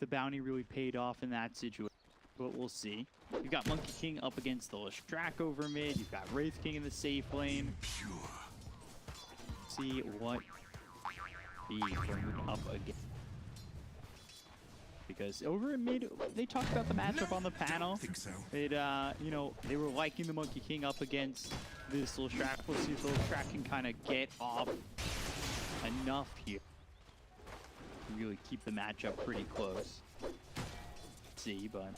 the bounty really paid off in that situation, but we'll see. You've got Monkey King up against the Lestrak over mid. You've got Wraith King in the safe lane. See what he brings up again. Because over in mid, they talked about the matchup on the panel. It, you know, they were liking the Monkey King up against this Lestrak. We'll see if Lestrak can kind of get off enough here to really keep the matchup pretty close. Let's see, but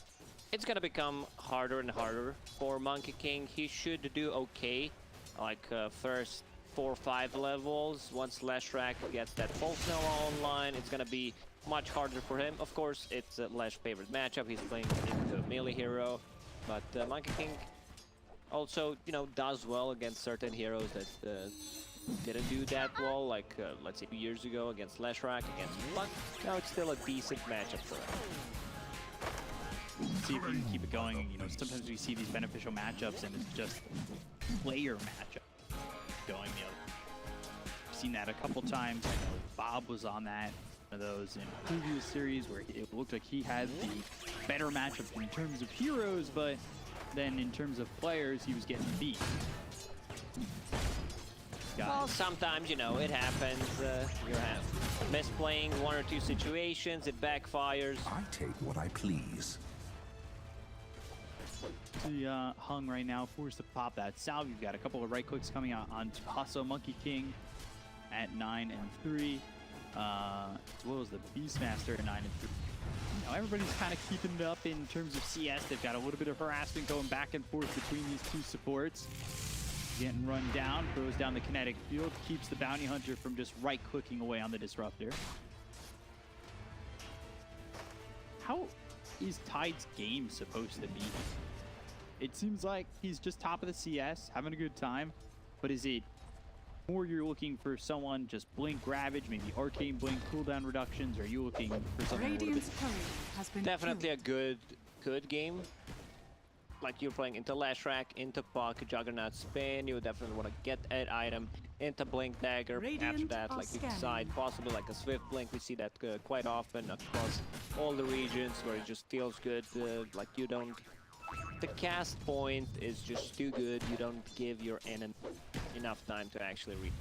it's gonna become harder and harder for Monkey King. He should do okay, like first 4 or 5 levels. Once Lestrak gets that Pulse Nova online, it's gonna be much harder for him. Of course, it's Lesh's favorite matchup. He's playing into a melee hero, but Monkey King also, you know, does well against certain heroes that didn't do that well, like let's say 2 years ago against Leshrak, against Luck. Now it's still a decent matchup for him. See if we can keep it going. You know, sometimes we see these beneficial matchups and it's just player matchup going the other. I've seen that a couple times. I know Bob was on that, one of those in previous series where it looked like he had the better matchup in terms of heroes, but then in terms of players, he was getting beat. Well, sometimes, you know, it happens. You have misplaying 1 or 2 situations, it backfires. I take what I please. See, Hung right now, forced to pop that salve. You've got a couple of right clicks coming out onto Hasso Monkey King at 9 and 3, as well as the Beastmaster at 9 and 3. Now everybody's kind of keeping it up in terms of CS. They've got a little bit of harassment going back and forth between these two supports. Getting run down, throws down the kinetic field, keeps the bounty hunter from just right-clicking away on the disruptor. How is Tide's game supposed to be? It seems like he's just top of the CS, having a good time, but is it more you're looking for someone just blink ravage, maybe arcane blink cooldown reductions, or are you looking for something a little bit? Has been Definitely a good game. Like you're playing into Leshrak, into Puck, Juggernaut Spin, you definitely want to get that item into Blink Dagger. After that, like you decide possibly like a Swift Blink. We see that quite often across all the regions where it just feels good. Like you don't, the cast point is just too good. You don't give your enemy enough time to actually read.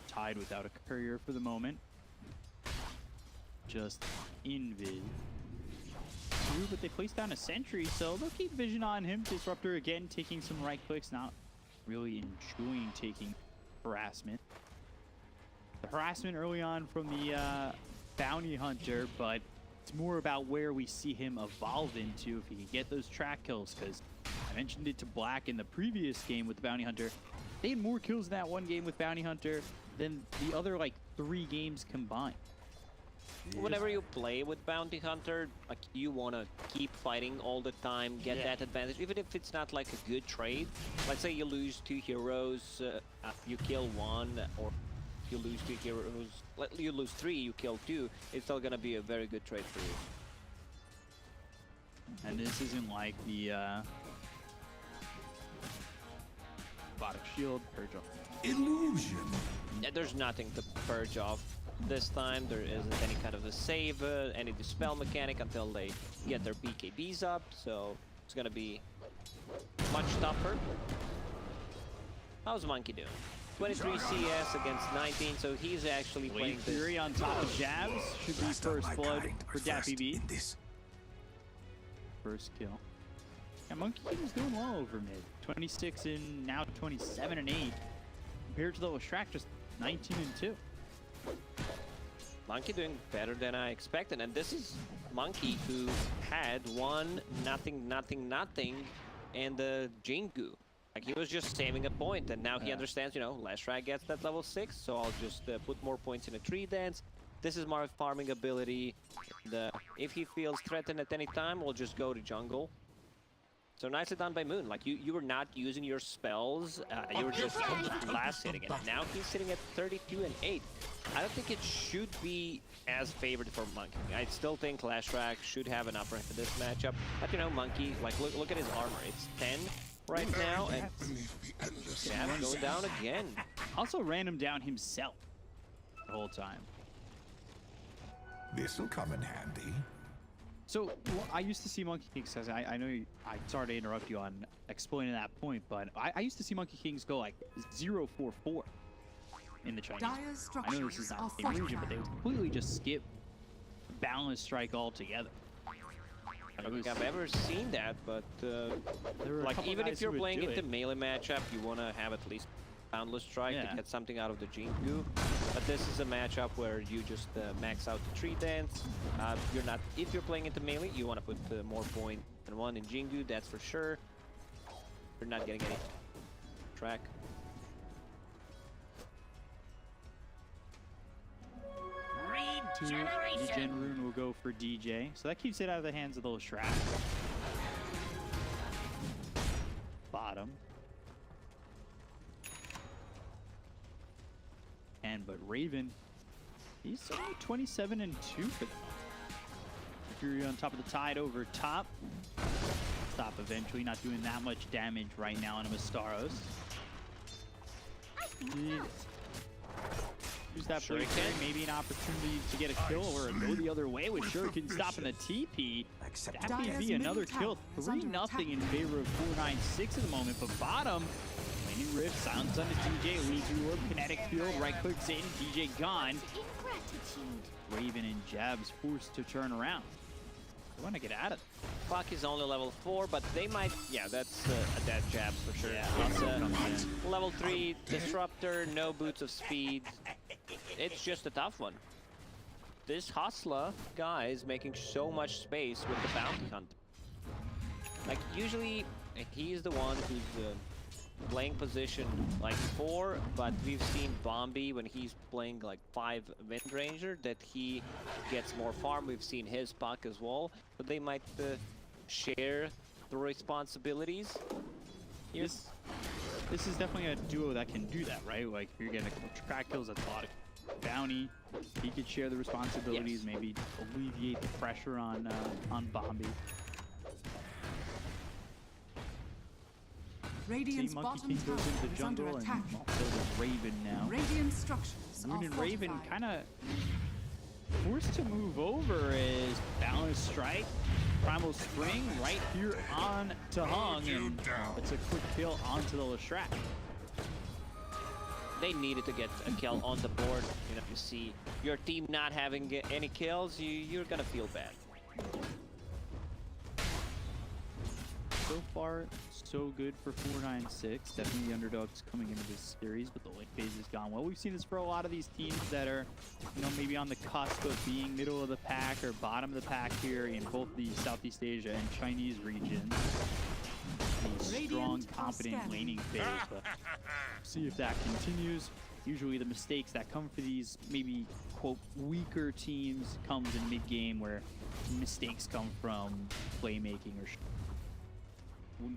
Tide without a courier for the moment. Just invis. But they place down a sentry, so they'll keep vision on him. Disruptor again taking some right clicks, not really enjoying taking harassment. The harassment early on from the bounty hunter, but it's more about where we see him evolve into if he can get those track kills, because I mentioned it to Black in the previous game with the bounty hunter. They had more kills in that one game with bounty hunter than the other like 3 games combined. Whenever you play with Bounty Hunter, like you want to keep fighting all the time, get that advantage, even if it's not like a good trade. Let's say you lose 2 heroes, you kill 1, or you lose 2 heroes, you lose 3, you kill 2, it's still going to be a very good trade for you. And this isn't like the Robotic Shield, Purge off. Illusion! Yeah, there's nothing to purge off. This time there isn't any kind of a save, any dispel mechanic until they get their BKBs up, so it's gonna be much tougher. How's Monkey doing? 23 CS against 19, so he's actually playing this. Fury on top of Jabs should be first blood for Dappy B. First kill. Yeah, Monkey King is doing well over mid. 26 and now 27 and 8. Compared to the Lestrak, just 19 and 2. Monkey doing better than I expected, and this is Monkey who had 1 nothing and the Jingu. Like he was just saving a point, and now he understands, you know, Leshrak gets that level 6, so I'll just put more points in a tree dance. This is my farming ability. If he feels threatened at any time, we'll just go to jungle. So nicely done by Moon. Like you were not using your spells, you were just blast hitting it. Now he's sitting at 32 and 8. I don't think it should be as favored for Monkey. I still think Leshrak should have an upper hand in this matchup. But you know, Monkey, like look at his armor. It's 10 right now, and yeah, going down again. Also ran him down himself. the whole time. This'll come in handy. So well, I used to see Monkey Kings. I know I sorry to interrupt you on explaining that point, but I used to see Monkey Kings go like 0-4-4 in the Chinese. Dire's I know this is structures not are the same region, but they would fortified. completely just skip balance strike altogether. I don't think I've ever seen that, but there were a like couple even guys if you're who would playing do into it. melee matchup, you want to have at least boundless strike Yeah. to get something out of the Jingu. But this is a matchup where you just max out the tree dance. You're not if you're playing into melee, you want to put more point than one in Jingu. That's for sure. You're not getting any track. Regen Rune will go for DJ, so that keeps it out of the hands of the Leshrac. Bottom. But Raven, he's only 27 and 2 for them. Fury on top of the tide over top. Stop eventually, not doing that much damage right now on Amastaros. Use that Shuriken. Shuriken, maybe an opportunity to get a kill or go the other way with Shuriken stopping the TP. That may be another kill. 3-0 in favor of 496 at the moment, but bottom. Lightning Rift, silence on the DJ, leads through Orb, kinetic field, right clicks in, DJ gone. Raven and Jabs forced to turn around. They want to get out of there. Clock is only level 4, but they might, yeah, that's a dead Jabs for sure. Yeah, It's comes a level 3 Disruptor, no boots of speed. It's just a tough one. This Hustler guy is making so much space with the Bounty Hunter. Like, usually, he's the one who's playing position like 4, but we've seen Bombi when he's playing like 5 Wind Ranger that he gets more farm. We've seen his puck as well, but they might share the responsibilities. This is definitely a duo that can do that, right? Like, if you're getting track kills, that's a lot of bounty. He could share the responsibilities, Yes. maybe alleviate the pressure on Bombi. Radiant's See, Monkey bottom King tower goes into the is under jungle, and attack. also there's Raven now. Radiant structures are Rune and Raven fortified. kind of forced to move over as Balance Strike, Primal Spring right here on to Hung, and it's a quick kill onto the Leshrac. They needed to get a kill on the board. You know, you see your team not having any kills, you're gonna feel bad. So far, so good for 496. Definitely the underdogs coming into this series, but the late phase has gone well. We've seen this for a lot of these teams that are, you know, maybe on the cusp of being middle of the pack or bottom of the pack here in both the Southeast Asia and Chinese regions. The strong, competent laning phase, but see if that continues. Usually the mistakes that come for these maybe, quote, weaker teams comes in mid-game where mistakes come from playmaking or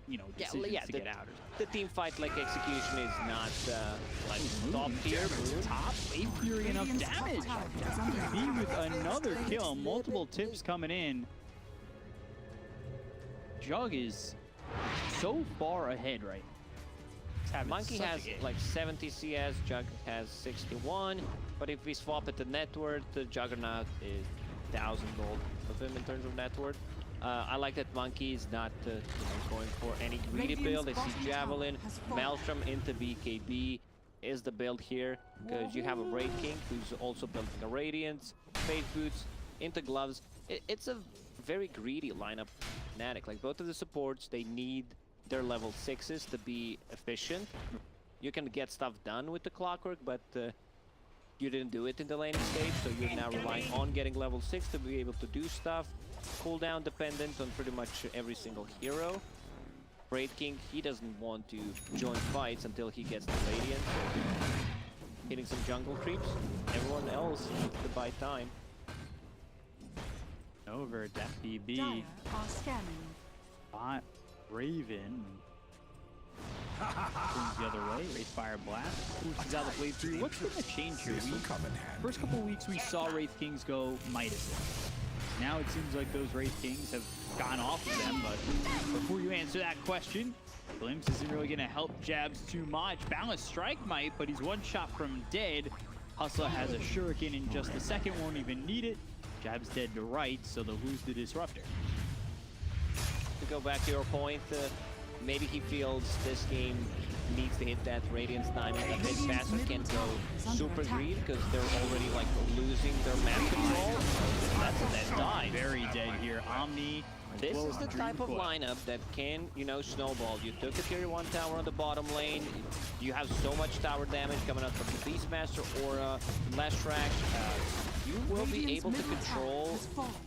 you know, decisions to get out. The team fight like execution is not like top tier. Top, Wave Fury enough Radiant's top damage. tower is under He attack. with another kill, multiple tips coming in. Jug is so far ahead right now. He's having Monkey such a has game. like 70 CS, Jug has 61, but if we swap it to net worth, the Juggernaut is 1,000 gold of him in terms of net worth. I like that Monkey is not you know, going for any greedy Radiant's build. I see bottom Javelin, tower has fallen. Maelstrom into BKB is the build here, because you have a Raid King who's also building a Radiance, Fade Boots, into Gloves. It's a very greedy lineup, Fnatic. Like, both of the supports, they need their level 6s to be efficient. You can get stuff done with the Clockwork, but you didn't do it in the laning stage, so you're now relying on getting level 6 to be able to do stuff. Cooldown dependent on pretty much every single hero. Raid King, he doesn't want to join fights until he gets the Radiant. Hitting some jungle creeps. Everyone else needs to buy time. Over Death Dire BB. are scanning. Bot Raven. Turns the other way. Wraith Fire Blast. Pushes out the Blade 3. What's going to change here? This'll come in handy. First couple weeks we saw Wraith Kings go Midas. Now it seems like those Wraith Kings have gone off of them, but before you answer that question, Glimpse isn't really going to help Jabs too much. Balance Strike might, but he's one shot from dead. Hustler has a shuriken in just a second, won't even need it. Jab's dead to right, so they'll lose the disruptor. To go back to your point, maybe he feels this game needs to hit that Radiance timing a bit faster, can't go super green because they're already like losing their map control. That's a dead die. Very dead here. Omni. This well, is the type of Dreamcoil. lineup that can, you know, snowball. You took a tier 1 tower on the bottom lane. You have so much tower damage coming out from the Beastmaster or Leshrac. You will be able to control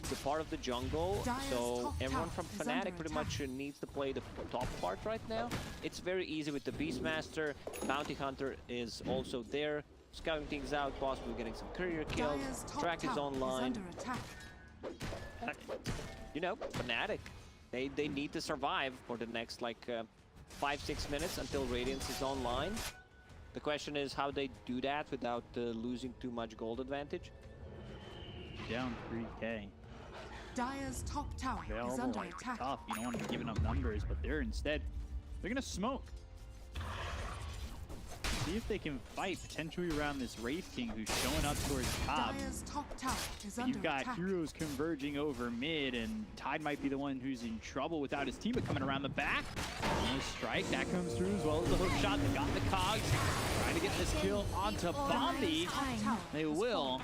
the part of the jungle. So everyone from Fnatic pretty much needs to play the top part right now. It's very easy with the Beastmaster. Bounty Hunter is also there, scouting things out, possibly getting some courier kills. Track is online. You know, Fnatic, they need to survive for the next like 5-6 minutes until Radiance is online. The question is how they do that without losing too much gold advantage. Down 3K. Dire's top tower is Available, under like, attack. tough. You don't want to be giving up numbers, but they're gonna smoke. See if they can fight potentially around this Wraith King who's showing up towards top. Dire's top tower is But under you've got attack. heroes converging over mid, and Tide might be the one who's in trouble without his team, but coming around the back. No strike, that comes through as well as the hook shot. They got the cogs, trying to get this kill onto Bombi. Dire's top tower They is will.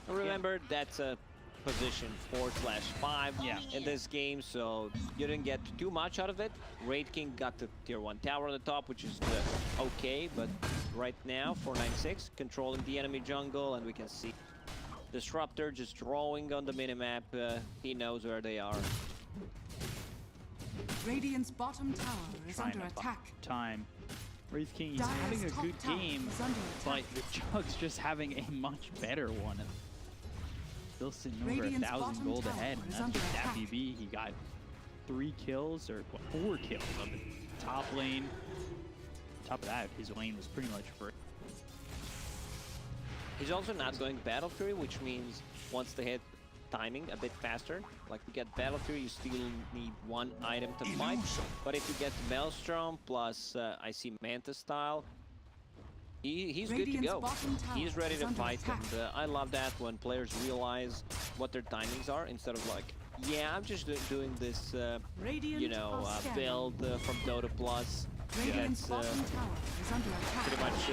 Remember, that's a position 4/5 Yeah. in this game, so you didn't get too much out of it. Raid King got the tier 1 tower on the top, which is okay, but right now 496 controlling the enemy jungle, and we can see Disruptor just drawing on the minimap. He knows where they are. Radiant's bottom tower is Trying under to buy attack. time. Wraith King, he's Dire's having a top good tower game, is under but attack. the Jug's just having a much better one. Still sitting over Radiant's 1,000 bottom gold tower ahead, and is that's under just attack. FBB. He got 3 kills, or what, 4 kills on the top lane. Top of that, his lane was pretty much free. He's also not going Battle Fury, which means wants to hit timing a bit faster. Like you get Battle Fury, you still need 1 item to fight. But if you get Maelstrom plus I see Manta style, he's good to Radiant's go. bottom tower He's ready is to under fight, attack. and I love that when players realize what their timings are instead of like, yeah, I'm just doing this, Radiant you know, are scanning. build from Dota Plus. Radiant's That's bottom tower is under attack. pretty much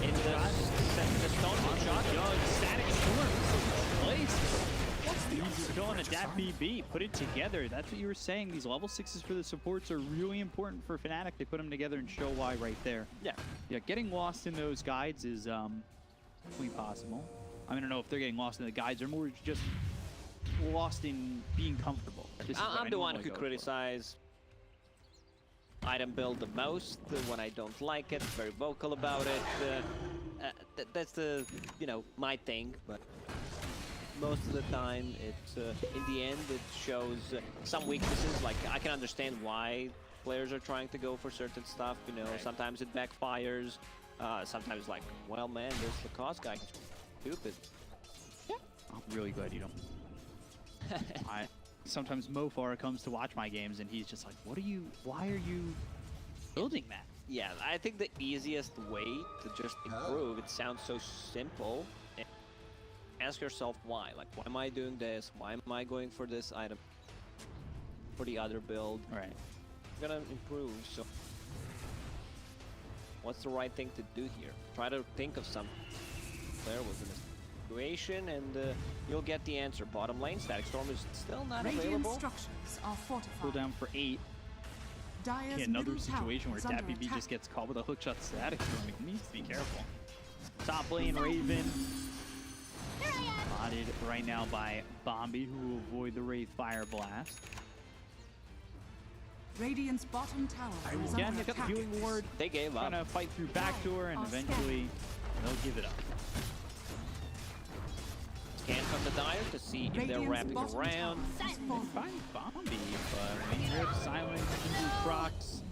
in the stone shot. Jug, static storm, place. He's just going to that BB, put it together. That's what you were saying. These level 6s for the supports are really important for Fnatic. They put them together and show why right there. Yeah, getting lost in those guides is definitely possible. I don't know if they're getting lost in the guides or more just lost in being comfortable. This is what I'm I the one normally who go for. criticize item build the most when I don't like it, very vocal about it. That's the, you know, my thing, but most of the time it's in the end it shows some weaknesses. Like I can understand why players are trying to go for certain stuff, you know, sometimes it backfires, sometimes like, well man, this Lacoste guy is stupid. I'm really glad you don't. Sometimes Mofar comes to watch my games and he's just like, why are you building that? Yeah, I think the easiest way to just improve, it sounds so simple. Ask yourself why. Like, why am I doing this? Why am I going for this item? For the other build? Right. I'm gonna improve, so what's the right thing to do here? Try to think of some player was in a situation and you'll get the answer. Bottom lane, Static Storm is still not Radiant available. structures are fortified. Pull down for 8. Dire's Yeah, another middle tower situation where is under DapBB attack. just gets caught with a hookshot static storm. He needs to be careful. Top lane, Raven. Spotted right now by Bombi, who will avoid the Wraith Fire Blast. Radiant's bottom tower is Again, under they got the attack. healing ward. They gave up. Trying to fight through backdoor, and eventually they'll give it up. Scan from the Dire to see if they're Radiant's wrapping bottom around. tower is falling. Find Bombi, but Main Rip, Silence, Hindu Procs,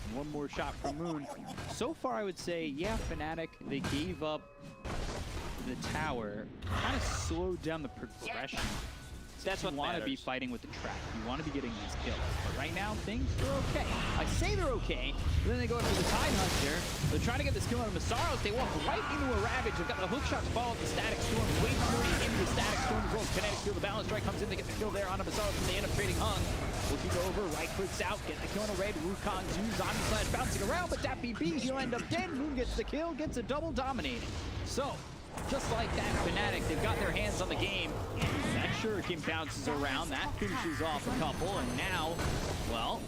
and one more shot from Moon. So far, I would say, yeah, Fnatic, they gave up the tower, kind of slowed down the progression That's what you want to be matters. fighting with the track. You want to be getting these kills. But right now, things are okay. I say they're okay, but then they go after the Tide Hunter. They're trying to get this kill on Masaros. They walk right into a Ravage. They've got the hook shot to follow up the Static Storm. Wait for it into the Static Storm as well. Kinetic steal. The balance strike comes in. They get the kill there on Masaros, and they end up trading Hung. Looking over, right clicks out, get the kill on a red. Wukong, Zoo, Zombie Slash bouncing around, but that BB, he'll end up dead. Moon gets the kill, gets a double dominated. So, just like that, Fnatic, they've got their hands on the game. That Shuriken bounces around, that finishes off a couple, and now, well,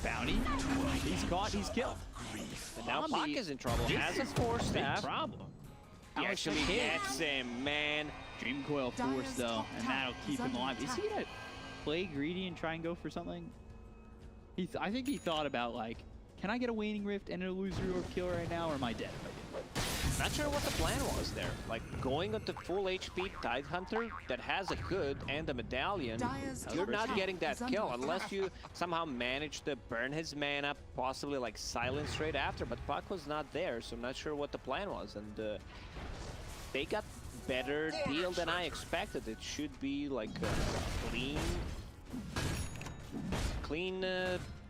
Bounty, he's caught, he's killed. But now Zombie, Pac is in trouble. this Has a is force big staff. problem. He Alex actually McKay. gets him, man. Dream Coil force Dyer's though, top and tower that'll keep is him under alive. Is he attack. gonna play greedy and try and go for something? I think he thought about like, can I get a Waning Rift and an Illusory Orb kill right now, or am I dead if I do? Not sure what the plan was there. Like going on the full HP Tide Hunter that has a good and a medallion. Dyer's You're top not tower getting that is under kill attack. unless you somehow manage to burn his mana, possibly like silence straight after. But Puck was not there, so I'm not sure what the plan was. And they got better deal than I expected. It should be like a clean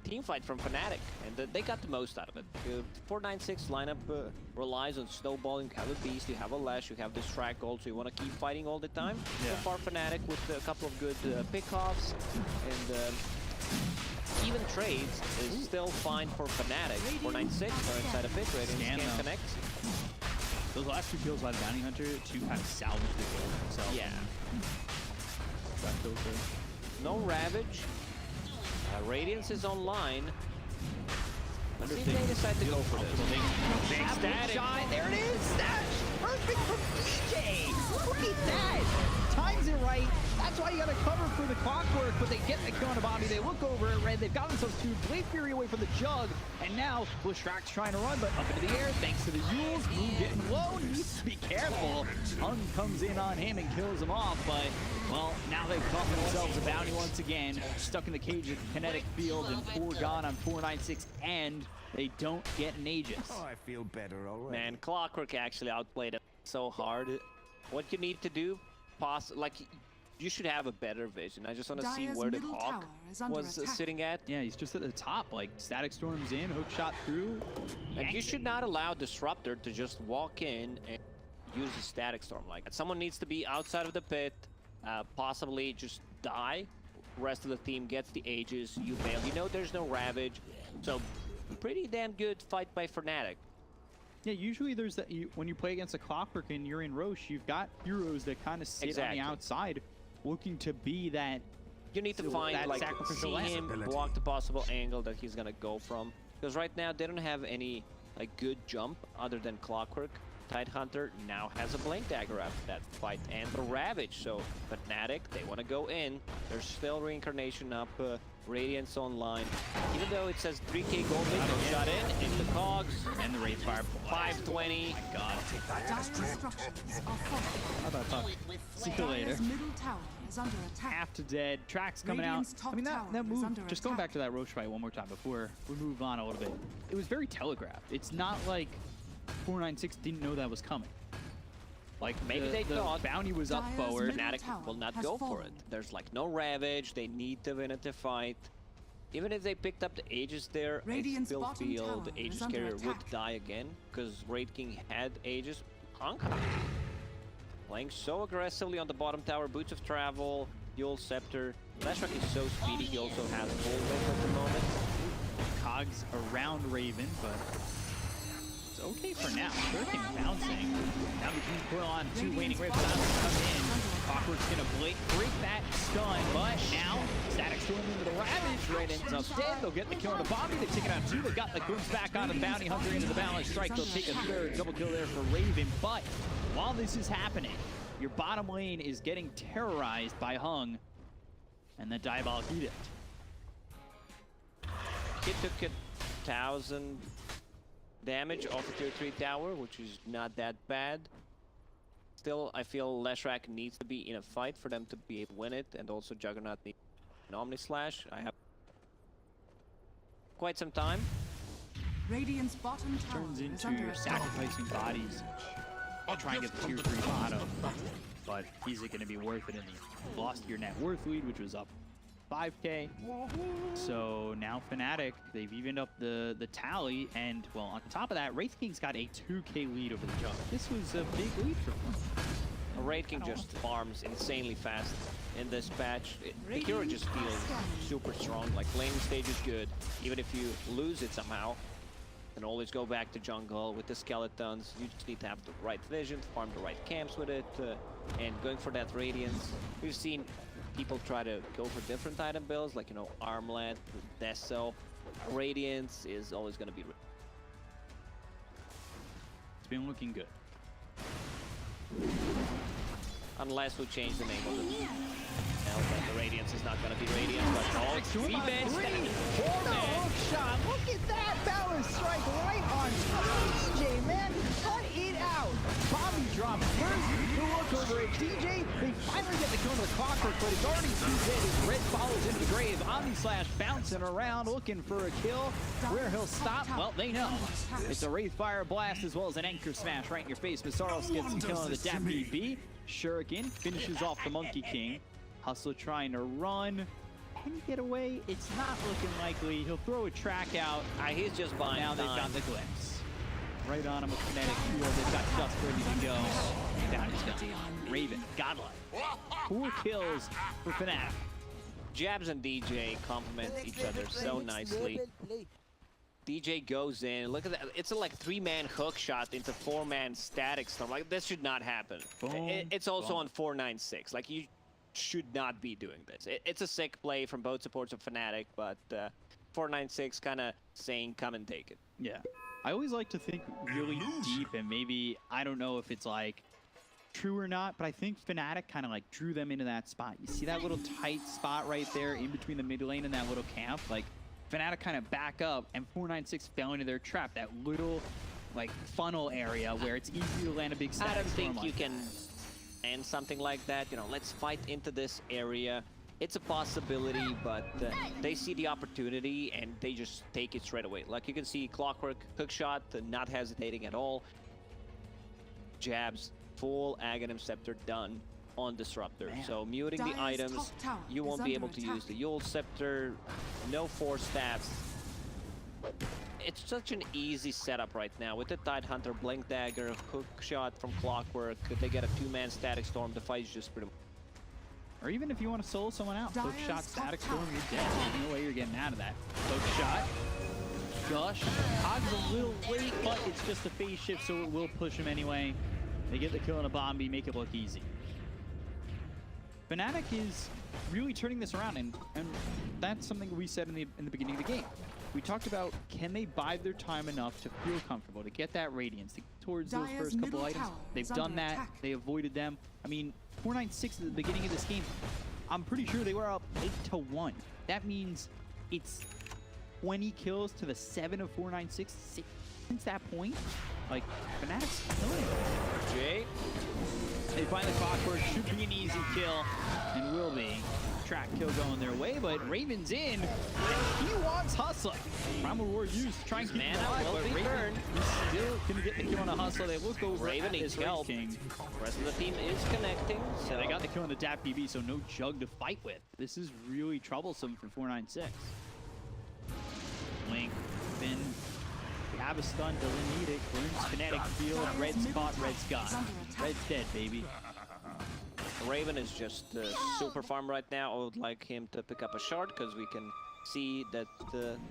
team fight from Fnatic, and they got the most out of it. 496 lineup relies on snowballing. You have a Beast, you have a Lash, you have this track gold, so you want to keep fighting all the time. Yeah. So far, Fnatic with a couple of good pickoffs, and even trades is still fine for Fnatic. 496 are inside of it, Radiance Scan, can't though. connect. Those last two kills by the Bounty Hunter to kind of salvage the gold himself. Yeah. Got kills there. No Ravage. Radiance is online. Let's see if Undertaker. they decide to go for this. Big static. Shot. There it is. That's perfect from DJ. Look at that. Times it right. That's why you got to cover for the clockwork, but they get the kill on a Bobby. They look over at red. They've got themselves two. Blade Fury away from the Jug. And now Bushrack's trying to run, but up into the air thanks to the Yules. Moon getting low. Needs to be careful. Hung comes in on him and kills him off, but well, now they've caught themselves a bounty once again. Stuck in the cage at Kinetic Field and 4 gone on 496, and they don't get an Aegis. Oh, I feel better already. Man, Clockwork actually outplayed it so hard. What you need to do, like, you should have a better vision. I just want to see Dyer's where the middle Hawk tower is under was attack. sitting at. Yeah, he's just at the top, like Static Storm's in, hook shot through. And you yanks should it. not allow Disruptor to just walk in and use the Static Storm like that. Someone needs to be outside of the pit, possibly just die. Rest of the team gets the Aegis, you fail. You know there's no Ravage, so pretty damn good fight by Fnatic. Yeah, usually there's that when you play against a Clockwork and you're in Roche, you've got heroes that kind of sit Exactly. on the outside, looking to be that. You need to So find, that like, sacrificial see lamb. him, block the possible angle that he's gonna go from. Because right now, they don't have any, like, good jump other than Clockwork. Tide Hunter now has a Blink Dagger after that fight, and the Ravage. So, Fnatic, they want to go in. There's still Reincarnation up, Radiance online. Even though it says 3k gold, they shot in the cogs. And the Wraith Fire. 520. Oh my god. Dyer's structures are fortified. How about Puck? See you later. Dyer's middle tower is under attack. Half to dead. Tracks coming Radiant's out. top I mean, that tower is move, under just going attack. back to that Roche fight one more time before we move on a little bit. It was very telegraphed. It's not like 496 didn't know that was coming. Like, Maybe the they thought bounty was up Dyer's forward. middle Fnatic tower will not has go for fallen. it. There's like no Ravage, they need to win it to fight. Even if they picked up the Aegis there, I Radiant's still bottom feel tower the is Aegis under carrier would attack. die again, because Raid King had Aegis. Honka playing so aggressively on the bottom tower, Boots of Travel, Yule Scepter. Lashrak is so speedy, he also has Full Whip at the moment. Cogs around Raven, but it's okay for now. Shuriken bouncing. Now the Dream Coil on two Waning Rifts. Come in. Clockwork's gonna break that stun, but now Static Storm into the Ravage. Red ends up dead. They'll get the kill on the Bobby. They take it out two. They got the Goons back on the Bounty Hunter into the balance strike. They'll take a third double kill there for Raven. But while this is happening, your bottom lane is getting terrorized by Hung and the Diabolic Edict. Kid took 1,000 damage off the tier 3 tower, which is not that bad. Still, I feel Lashrak needs to be in a fight for them to be able to win it, and also Juggernaut needs an Omni Slash. I have quite some time. Radiant's bottom tower Turns is under into attack. sacrificing bodies. I'll try and get the tier 3 bottom. but is it going to be worth it in the end? Lost your net worth lead, which was up 5K. So now Fnatic, they've evened up the tally, and well, on top of that, Wraith King's got a 2K lead over the Jug. This was a big lead for them. Wraith King just farms insanely fast in this patch. The hero just feels super strong. Like laning stage is good. Even if you lose it somehow, you can always go back to jungle with the skeletons. You just need to have the right vision, farm the right camps with it, and going for that Radiance. We've seen people try to go for different item builds, like, you know, Armlet, Deso. Radiance is always going to be... It's been looking good. Unless we change the name of it. Now that the Radiance is not going to be Radiance, but oh, defense, Hook shot. Look at that balance strike right on top of DJ, man. Cut it out. Bobby drops first. The look over at DJ. They finally get the kill to the Clockwork, but it's already too late as Red follows into the grave. Omni-Slash bouncing around, looking for a kill. Where he'll stop, well, they know. It's a Wraith Fire Blast as well as an Anchor Smash right in your face. Masaros gets the kill on the Dap BB. Shuriken finishes off the Monkey King. Hustle trying to run. Can he get away? It's not looking likely. He'll throw a track out. he's just buying Now they've time. got the glimpse. Right on him with Kinetic Fuel. They've got Dust ready to go. Down he's got Raven. Godlike. 4 kills for Fnatic. Jabs and DJ complement each other so nicely. DJ goes in. Look at that. It's a like 3-man hook shot into 4-man static storm. Like this should not happen. Boom, It's also boom. on 496. Like you should not be doing this. It's a sick play from both supports of Fnatic, but 496 kind of saying come and take it. Yeah. I always like to think really deep, and maybe, I don't know if it's like true or not, but I think Fnatic kind of like drew them into that spot. You see that little tight spot right there in between the mid lane and that little camp? Like Fnatic kind of back up, and 496 fell into their trap, that little like funnel area where it's easy to land a big static I don't storm think you can end something like that. You know, let's fight into this area. It's a possibility, but they see the opportunity and they just take it straight away. Like you can see Clockwork hook shot, not hesitating at all. Jabs, full Aghanim Scepter done on Disruptor. Man. So muting the Dire's items, top tower you won't is be under able to attack. use the Yule Scepter, no force stats. It's such an easy setup right now with the Tidehunter, Blink Dagger, hook shot from Clockwork. They get a 2-man static storm. The fight's just pretty. Or even if you want to solo someone out, hook Dire's shot, top static tower storm, you're dead. There's no way you're getting out of that. Hook shot, gush. Cog's a little late, but it's just a phase shift, so it will push him anyway. They get the kill on a Bombi, make it look easy. Fnatic is really turning this around, and that's something we said in the beginning of the game. We talked about, can they bide their time enough to feel comfortable, to get that Radiance, to get towards those Dire's first couple middle items. tower They've is done under that. attack. They avoided them. I mean, 496 at the beginning of this game, I'm pretty sure they were up 8-1. That means it's 20 kills to the 7 of 496 since that point. Like, Fnatic's killing it. Jay, They find the Clockwork, should be an easy kill, and will be. Track kill going their way, but Raven's in, and he wants Hustler. Primal Roar used to try and keep him Mana alive, will but be Raven burned. is still gonna get the kill on a Hustler. They look over Raven at needs this Wraith help. King. the rest of the team is connecting. So They got the kill on the Dap BB, so no Jug to fight with. This is really troublesome for 496. Link, Finn, we have a stun, doesn't need it. Burns kinetic field, Red's caught, Red's gone. Red's dead, baby. Raven is just super farm right now. I would like him to pick up a shard because we can see that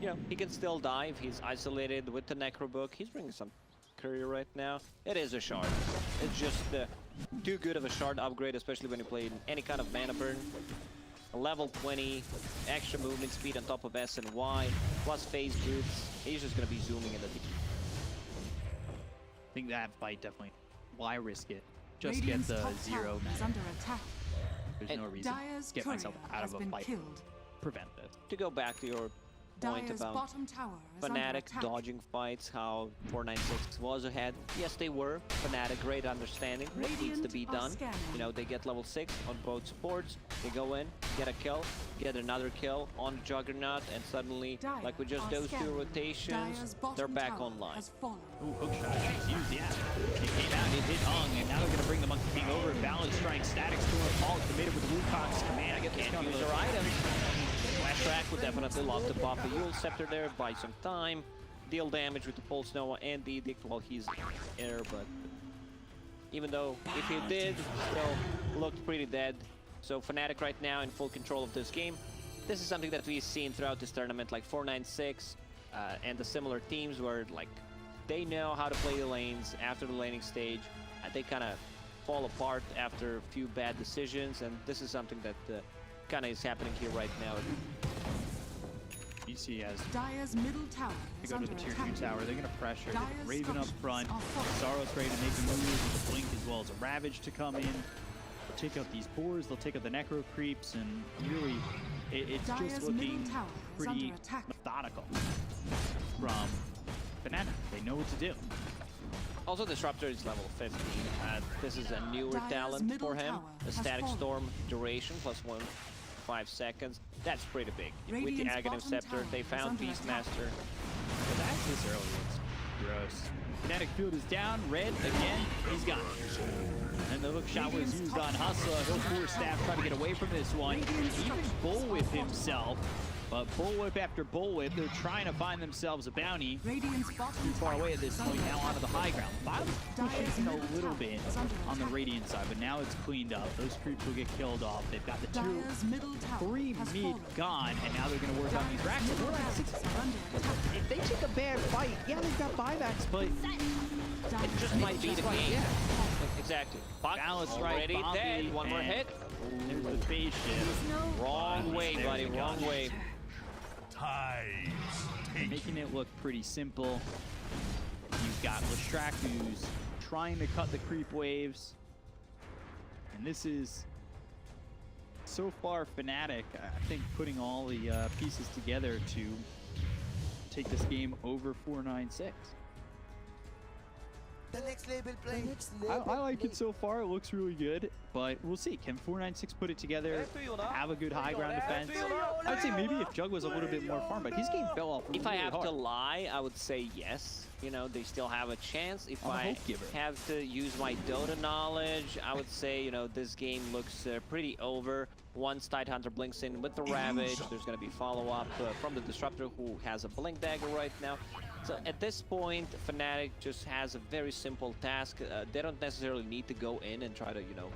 you know, he can still die if he's isolated with the Necro Book. He's bringing some courier right now. It is a shard. It's just too good of a shard upgrade, especially when you play any kind of mana burn. A level 20 extra movement speed on top of S and Y plus phase boots. He's just gonna be zooming in the team. I think that fight definitely, why risk it? Just Radiant's get the top 0 tower is mana. under attack. There's no reason Dire's to get courier myself out has of a been fight. killed. Prevent this. To go back to your point Dire's about bottom tower is under Fnatic attack. dodging fights, how 496 was ahead. Yes, they were. Fnatic, great understanding what needs to Radiant be are done. scanning. You know, they get level 6 on both supports. They go in, get a kill, get another kill on Juggernaut, and suddenly, Dire like with just are those two scanning. rotations, Dire's bottom they're back tower online. has fallen. Ooh, hook shot. She's used, yeah. It came out, it hit Hung, and now they're going to bring the Monkey King over. Balance strike on the Use your items. Flash track would definitely love to pop the Yule Scepter there, buy some time, deal damage with the Pulse Nova and the Edict while he's in air, but even though if he did, still looked pretty dead. So Fnatic right now in full control of this game. This is something that we've seen throughout this tournament, like 496 and the similar teams where like they know how to play the lanes after the laning stage. They kind of fall apart after a few bad decisions, and this is something that kind of is happening here right now. BC has Dire's middle tower to is go to under the tier attack. 2 tower. They're going to pressure. Dire's Raven up front. structures are Saros ready to make a move with the Blink as well as a Ravage to come in. They'll take out these boars. They'll take out the Necro creeps, and really, it's Dire's just middle looking tower is pretty under attack. methodical from Fnatic. They know what to do. Also, Disruptor is level 15. This is a newer Dire's talent middle for him. tower The has Static fallen. Storm duration plus 5 seconds. That's pretty big. With the Radiant's Aghanim bottom Scepter, tower they is found under attack. Beastmaster. But that's this early. It's gross. Fnatic field is down. Red again. He's gone. And the hook shot was used on Hustler. He'll force Staff try to get away from this one. Even Bullwhip himself. But Bullwhip after Bullwhip, they're trying to find themselves a bounty. Radiant's bottom Too far tower away at this is point, under now attack. onto the high ground. Bottom's pushing a middle little tower bit is under on the attack. Radiant side, but now it's cleaned up. Those creeps will get killed off. They've got the Dire's middle tower 3 has mid fallen. gone, and now they're going to work on these racks. Dire's middle Six. barracks are under attack. If they take a bad fight, yeah, they've got buybacks, but It just might be the game. yeah. Exactly. Puck Balance right, already Bombi, dead. One more and hit. There's the phase shift. Wrong way, There's buddy. the Wrong gun. way. Tides take Making it look pretty simple. You've got Lestrak who's trying to cut the creep waves. And this is, so far, Fnatic, I think, putting all the pieces together to take this game over 496. The next label play. I like it so far. It looks really good, but we'll see. Can 496 put it together, have a good high ground defense? I'd say maybe if Jug was a little bit more farm, but his game fell off If I really have hard. to lie, I would say yes. You know, they still have a chance. If I'm a I hope giver. have to use my Dota knowledge, I would say, you know, this game looks pretty over. Once Tidehunter blinks in with the Ravage, there's going to be follow-up from the Disruptor, who has a Blink Dagger right now. So at this point, Fnatic just has a very simple task. They don't necessarily need to go in and try to, you know,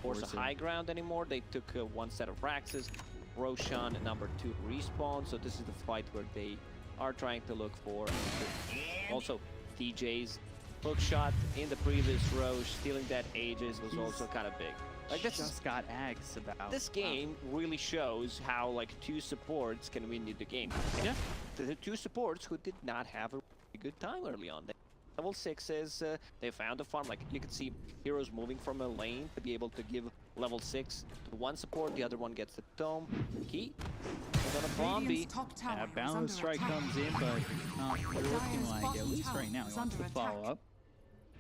force Force a it. high ground anymore. They took one set of Raxes, Roshan number 2 respawn, so this is the fight where they are trying to look for. Also, DJ's hook shot in the previous Roche, stealing that Aegis was also kind of big. Like this, just got Ags about. this game really shows how like 2 supports can win you the game. Yeah. The 2 supports who did not have a really good time early on. Level 6s, they found a farm. Like you can see heroes moving from a lane to be able to give level 6 to one support, the other one gets the tome. Key. Got a Bombi. Radiant's top tower Yeah, is Balance under Strike attack. comes in, but not looking Dire's like it, bottom at least tower right now. is He wants to under follow attack. up.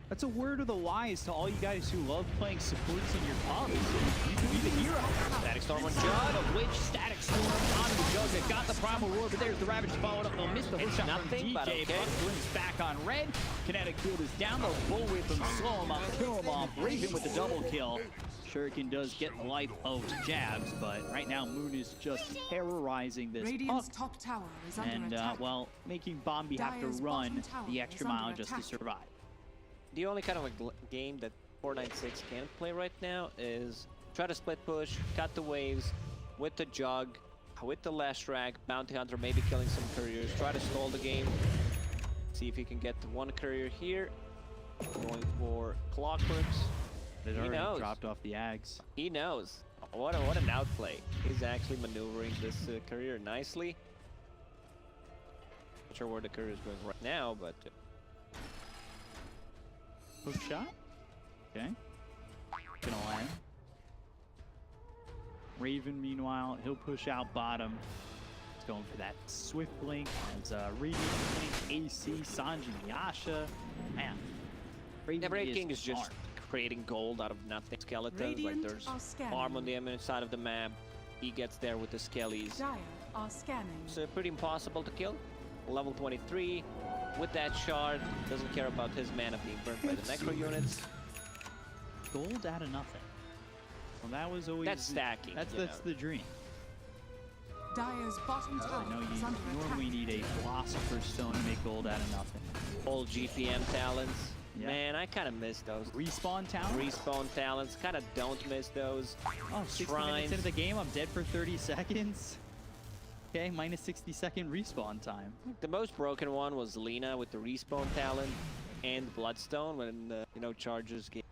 That's a word of the wise to all you guys who love playing supports in your pubs. You can be the hero. Static Storm on Jug, Jug. of which Static Storm onto the Jug that got the Primal Roar, but there's the Ravage followed up. They'll miss the hook It's shot nothing, from but DJ. okay. Buck brings back on Red. Kinetic Field is down. They'll bullwhip him, slow him up, kill him off. Raven with the double kill. Shuriken does get the life of jabs, but right now Moon is just terrorizing this Radiant's puck. top tower is under And, attack. well, making Bombi have to Dire's run bottom tower the is extra under mile just to attack. survive. The only kind of a game that 496 can't play right now is try to split push, cut the waves with the Jug, with the Leshrac, Bounty Hunter maybe killing some couriers, try to stall the game, see if he can get one courier here, going for Clockworks. It already knows. dropped off the Ags. He knows. What an outplay. He's actually maneuvering this courier nicely. Not sure where the courier is going right now, but Hook shot. Okay. Gonna land. Raven, meanwhile, he'll push out bottom. He's going for that swift blink. As Radiant blink, AC, Sanji, Yasha. Man. yeah, Brave King is just smart. creating gold out of nothing. Skeletons, Radiant like there's are scanning. farm on the enemy side of the map. He gets there with the skellies. Dire are scanning. It's pretty impossible to kill. Level 23 with that shard. Doesn't care about his mana being burned by the necro units. Gold out of nothing. Well, that was always That's stacking. That's you know. the dream. Dyer's bottom I tower know is you under normally attack. need a Philosopher's Stone to make gold out of nothing. Old GPM talents. Yeah. Man, I kind of miss those. Respawn talent? Respawn talents, kind of don't miss those. Oh, 60 Shrines. minutes into the game, I'm dead for 30 seconds. Okay, minus 60-second respawn time. The most broken one was Lina with the respawn talent and Bloodstone when charges get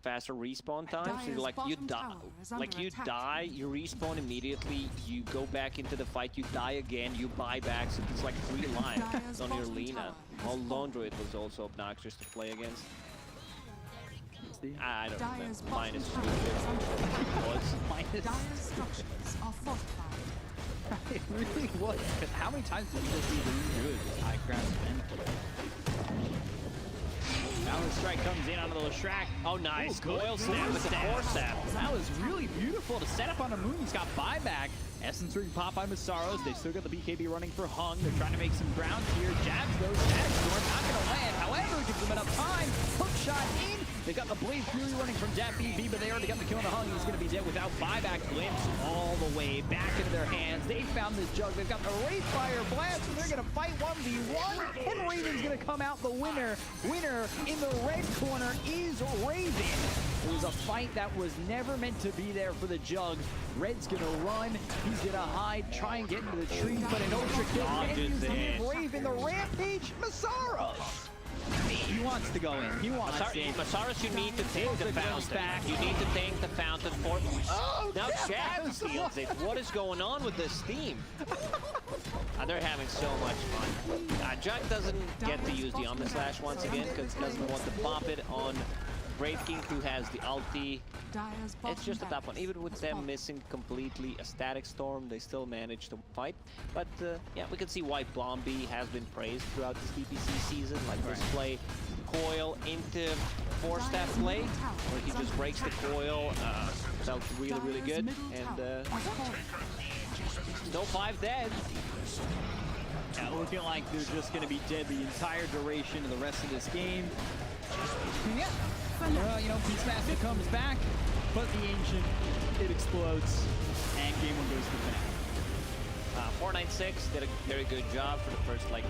faster respawn times. So Dyer's like you bottom die, tower is like under you attack. die, you respawn immediately. You go back into the fight, you die again, you buy back. So it's like 3 lives Dyer's on your bottom Lina. tower has Well, fallen. Lone Druid was also obnoxious to play against. See? I don't Dyer's know. bottom Minus tower 2 is under attack. was. Minus. Dyer's structures are fortified. It really was. How many times did this even do it? High ground event. Now the strike comes in onto the Leshrac. Oh, nice. Ooh, good Coil snap with the core snap. That was really beautiful to set up on a moon. He's got buyback. Essence ring pop by Masaros. They've still got the BKB running for Hung. They're trying to make some ground here. Jabs though. Static Storm not going to land. However, gives them enough time. Hook shot in. They got the Blade Fury running from Jab BB, but they already got the kill on the Hung. He's going to be dead without buyback. Glimpse all the way back into their hands. They found this jug. They've got the Wraithfire Blast, and they're going to fight 1v1. And Raven's going to come out the winner. Winner in the red corner is Raven. It was a fight that was never meant to be there for the Jug. Red's gonna run, he's gonna hide, try and get into the trees, but an Ultra Kill continues to give Raven the Rampage. Masaros! He wants to go in, he wants in. Masaros, you need to tank the fountain. back. You need to tank the fountain for... Oh, now yeah, Chad steals it. What is going on with this team? They're having so much fun. Jug doesn't get to use the Omnislash once again because he doesn't want to pop it on Great King, who has the ulti. Dyer's It's just a bottom tough one. barracks Even with has them fallen. missing completely a Static Storm, they still manage to fight. But yeah, we can see why Blomby has been praised throughout this DPC season. Like this play, coil into 4-step play, where he just breaks the coil. Felt really, really good. And no 5 dead. Yeah, looking like they're just gonna be dead the entire duration of the rest of this game. Yeah. Beastmaster comes back, but the Ancient, it explodes, and game 1 goes to Fnatic. 496 did a very good job for the first, like,